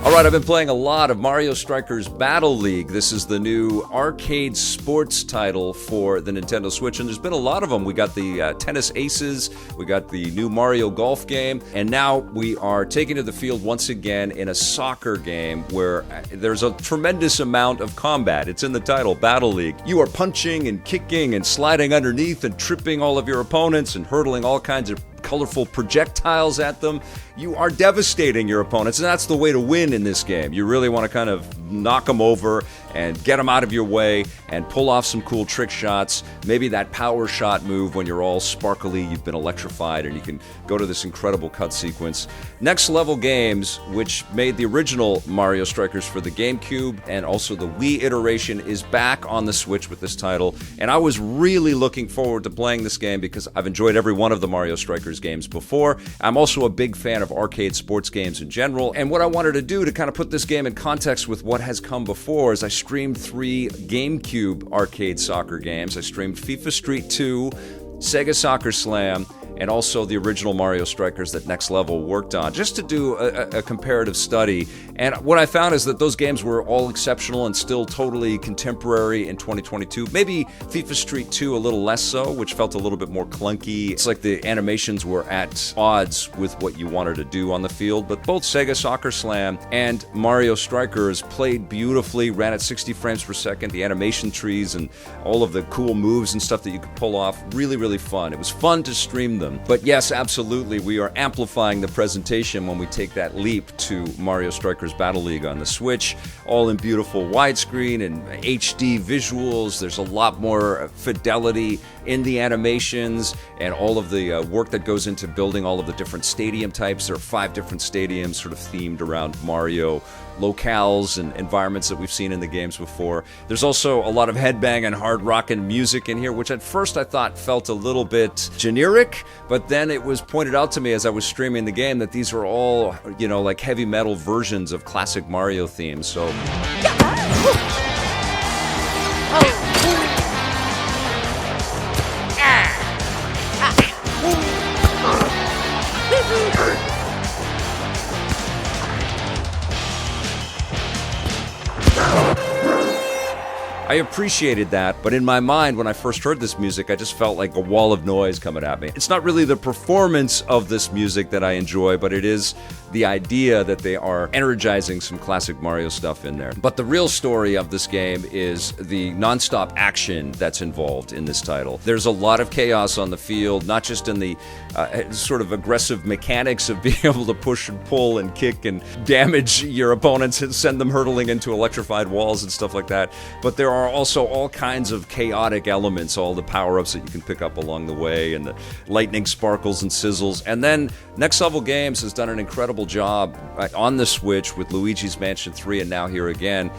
All right, I've been playing a lot of Mario Strikers Battle League. This is the new arcade sports title for the Nintendo Switch, and there's been a lot of them. We got the Tennis Aces, we got the new Mario Golf game, and now we are taking to the field once again in a soccer game where there's a tremendous amount of combat. It's in the title, Battle League. You are punching and kicking and sliding underneath and tripping all of your opponents and hurtling all kinds of colorful projectiles at them. You are devastating your opponents, and that's the way to win in this game. You really want to kind of knock them over and get them out of your way and pull off some cool trick shots. Maybe that power shot move when you're all sparkly, you've been electrified, and you can go to this incredible cut sequence. Next Level Games, which made the original Mario Strikers for the GameCube and also the Wii iteration, is back on the Switch with this title, and I was really looking forward to playing this game because I've enjoyed every one of the Mario Strikers games before. I'm also a big fan of arcade sports games in general, and what I wanted to do to kind of put this game in context with what has come before is I streamed 3 GameCube arcade soccer games. I streamed FIFA Street 2, Sega Soccer Slam, and also the original Mario Strikers that Next Level worked on, just to do a comparative study. And what I found is that those games were all exceptional and still totally contemporary in 2022. Maybe FIFA Street 2 a little less so, which felt a little bit more clunky. It's like the animations were at odds with what you wanted to do on the field, but both Sega Soccer Slam and Mario Strikers played beautifully, ran at 60 frames per second, the animation trees and all of the cool moves and stuff that you could pull off. Really, really fun. It was fun to stream them. But yes, absolutely, we are amplifying the presentation when we take that leap to Mario Strikers Battle League on the Switch, all in beautiful widescreen and HD visuals. There's a lot more fidelity in the animations and all of the work that goes into building all of the different stadium types. There are 5 different stadiums sort of themed around Mario locales and environments that we've seen in the games before. There's also a lot of headbang and hard rockin' music in here, which at first I thought felt a little bit generic, but then it was pointed out to me as I was streaming the game that these are all, you know, like heavy metal versions of classic Mario themes. So I appreciated that, but in my mind, when I first heard this music, I just felt like a wall of noise coming at me. It's not really the performance of this music that I enjoy, but it is the idea that they are energizing some classic Mario stuff in there. But the real story of this game is the nonstop action that's involved in this title. There's a lot of chaos on the field, not just in the sort of aggressive mechanics of being able to push and pull and kick and damage your opponents and send them hurtling into electrified walls and stuff like that, but there are also all kinds of chaotic elements, all the power-ups that you can pick up along the way, and the lightning sparkles and sizzles. And then Next Level Games has done an incredible job on the Switch with Luigi's Mansion 3 and now here again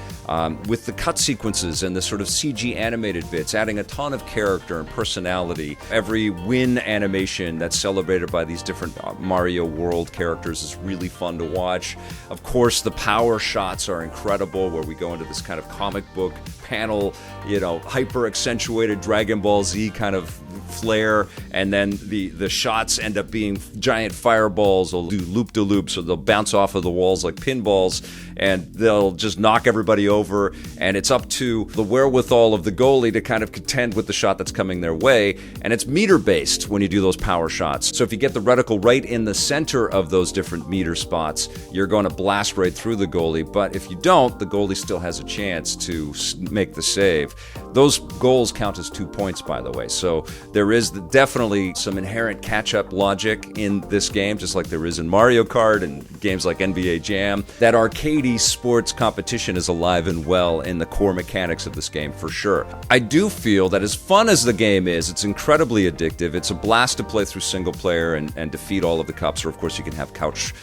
with the cut sequences and the sort of CG animated bits, adding a ton of character and personality. Every win animation that's celebrated by these different Mario World characters is really fun to watch. Of course, the power shots are incredible, where we go into this kind of comic book panel, you know, hyper accentuated Dragon Ball Z kind of flair, and then the shots end up being giant fireballs. They'll do loop-de-loops, so they'll bounce off of the walls like pinballs, and they'll just knock everybody over, and it's up to the wherewithal of the goalie to kind of contend with the shot that's coming their way, and it's meter-based when you do those power shots. So if you get the reticle right in the center of those different meter spots, you're going to blast right through the goalie, but if you don't, the goalie still has a chance to make the save. Those goals count as 2 points, by the way, so there is definitely some inherent catch-up logic in this game, just like there is in Mario Kart and games like NBA Jam. That arcadey sports competition is alive and well in the core mechanics of this game, for sure. I do feel that as fun as the game is, it's incredibly addictive. It's a blast to play through single player and defeat all of the cups, or of course you can have couch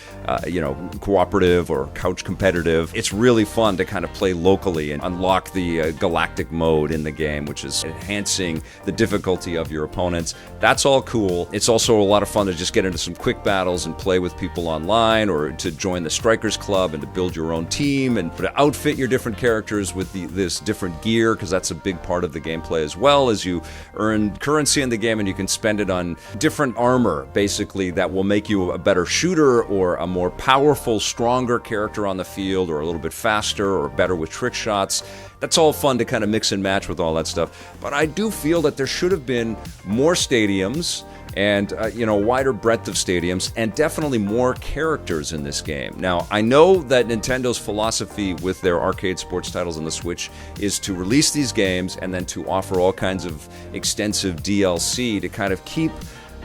cooperative or couch competitive. It's really fun to kind of play locally and unlock the galactic mode in the game, which is enhancing the difficulty of your your opponents. That's all cool. It's also a lot of fun to just get into some quick battles and play with people online, or to join the Strikers Club and to build your own team and to outfit your different characters with this different gear, because that's a big part of the gameplay as well. As you earn currency in the game and you can spend it on different armor, basically, that will make you a better shooter or a more powerful, stronger character on the field, or a little bit faster or better with trick shots. That's all fun to kind of mix and match with all that stuff. But I do feel that there should have been more stadiums and a wider breadth of stadiums, and definitely more characters in this game. Now, I know that Nintendo's philosophy with their arcade sports titles on the Switch is to release these games and then to offer all kinds of extensive DLC to kind of keep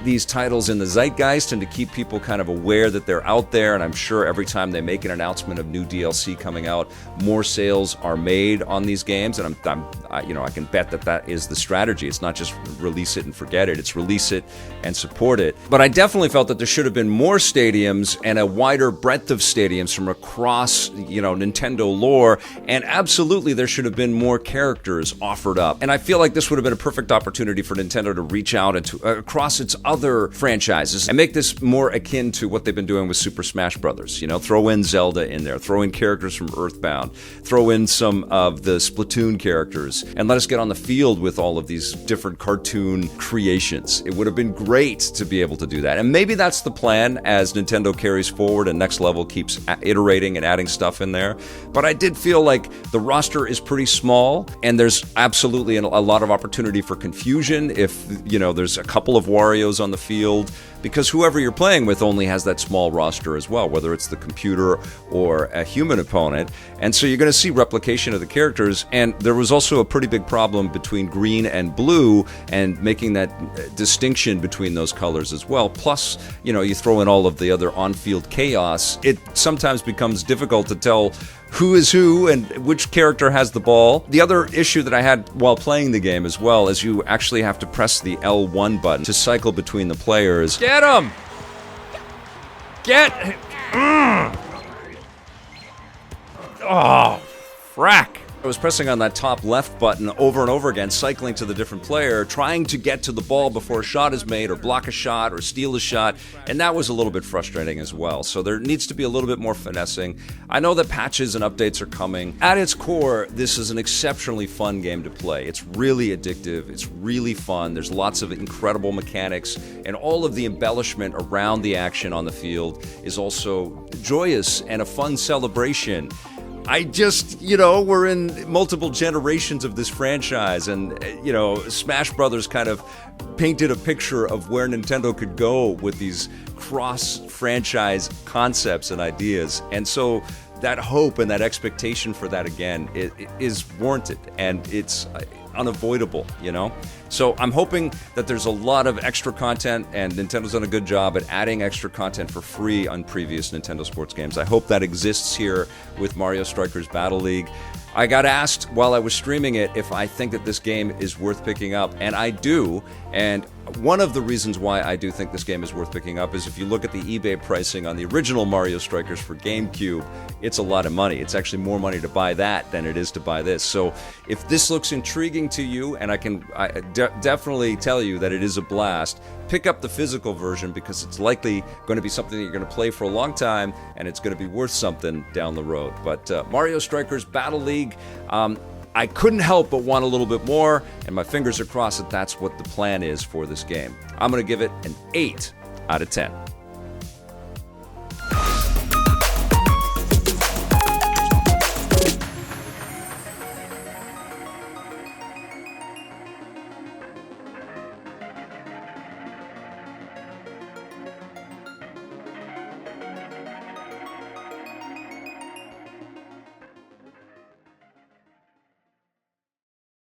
these titles in the zeitgeist and to keep people kind of aware that they're out there. And I'm sure every time they make an announcement of new DLC coming out, more sales are made on these games. And I can bet that is the strategy. It's not just release it and forget it. It's release it and support it. But I definitely felt that there should have been more stadiums and a wider breadth of stadiums from across, Nintendo lore. And absolutely, there should have been more characters offered up. And I feel like this would have been a perfect opportunity for Nintendo to reach out and to across its other franchises and make this more akin to what they've been doing with Super Smash Brothers. Throw in Zelda in there, throw in characters from Earthbound, throw in some of the Splatoon characters, and let us get on the field with all of these different cartoon creations. It would have been great to be able to do that. And maybe that's the plan as Nintendo carries forward and Next Level keeps iterating and adding stuff in there. But I did feel like the roster is pretty small, and there's absolutely a lot of opportunity for confusion if, there's a couple of Warios on the field, because whoever you're playing with only has that small roster as well, whether it's the computer or a human opponent. And so you're going to see replication of the characters. And there was also a pretty big problem between green and blue and making that distinction between those colors as well. Plus, you throw in all of the other on-field chaos. It sometimes becomes difficult to tell who is who and which character has the ball. The other issue that I had while playing the game as well is you actually have to press the L1 button to cycle between the players. Get him! Get... Oh, frack. I was pressing on that top left button over and over again, cycling to the different player, trying to get to the ball before a shot is made, or block a shot, or steal a shot, and that was a little bit frustrating as well. So there needs to be a little bit more finessing. I know that patches and updates are coming. At its core, this is an exceptionally fun game to play. It's really addictive. It's really fun. There's lots of incredible mechanics, and all of the embellishment around the action on the field is also joyous and a fun celebration. I just, we're in multiple generations of this franchise, and, Smash Brothers kind of painted a picture of where Nintendo could go with these cross-franchise concepts and ideas. And so that hope and that expectation for that again is warranted, and it's unavoidable, So I'm hoping that there's a lot of extra content, and Nintendo's done a good job at adding extra content for free on previous Nintendo sports games. I hope that exists here with Mario Strikers Battle League. I got asked while I was streaming it if I think that this game is worth picking up, and I do. And one of the reasons why I do think this game is worth picking up is if you look at the eBay pricing on the original Mario Strikers for GameCube, it's a lot of money. It's actually more money to buy that than it is to buy this. So if this looks intriguing to you, and I can definitely tell you that it is a blast, pick up the physical version, because it's likely going to be something that you're going to play for a long time, and it's going to be worth something down the road. But Mario Strikers Battle League, I couldn't help but want a little bit more, and my fingers are crossed that that's what the plan is for this game. I'm going to give it an 8 out of 10.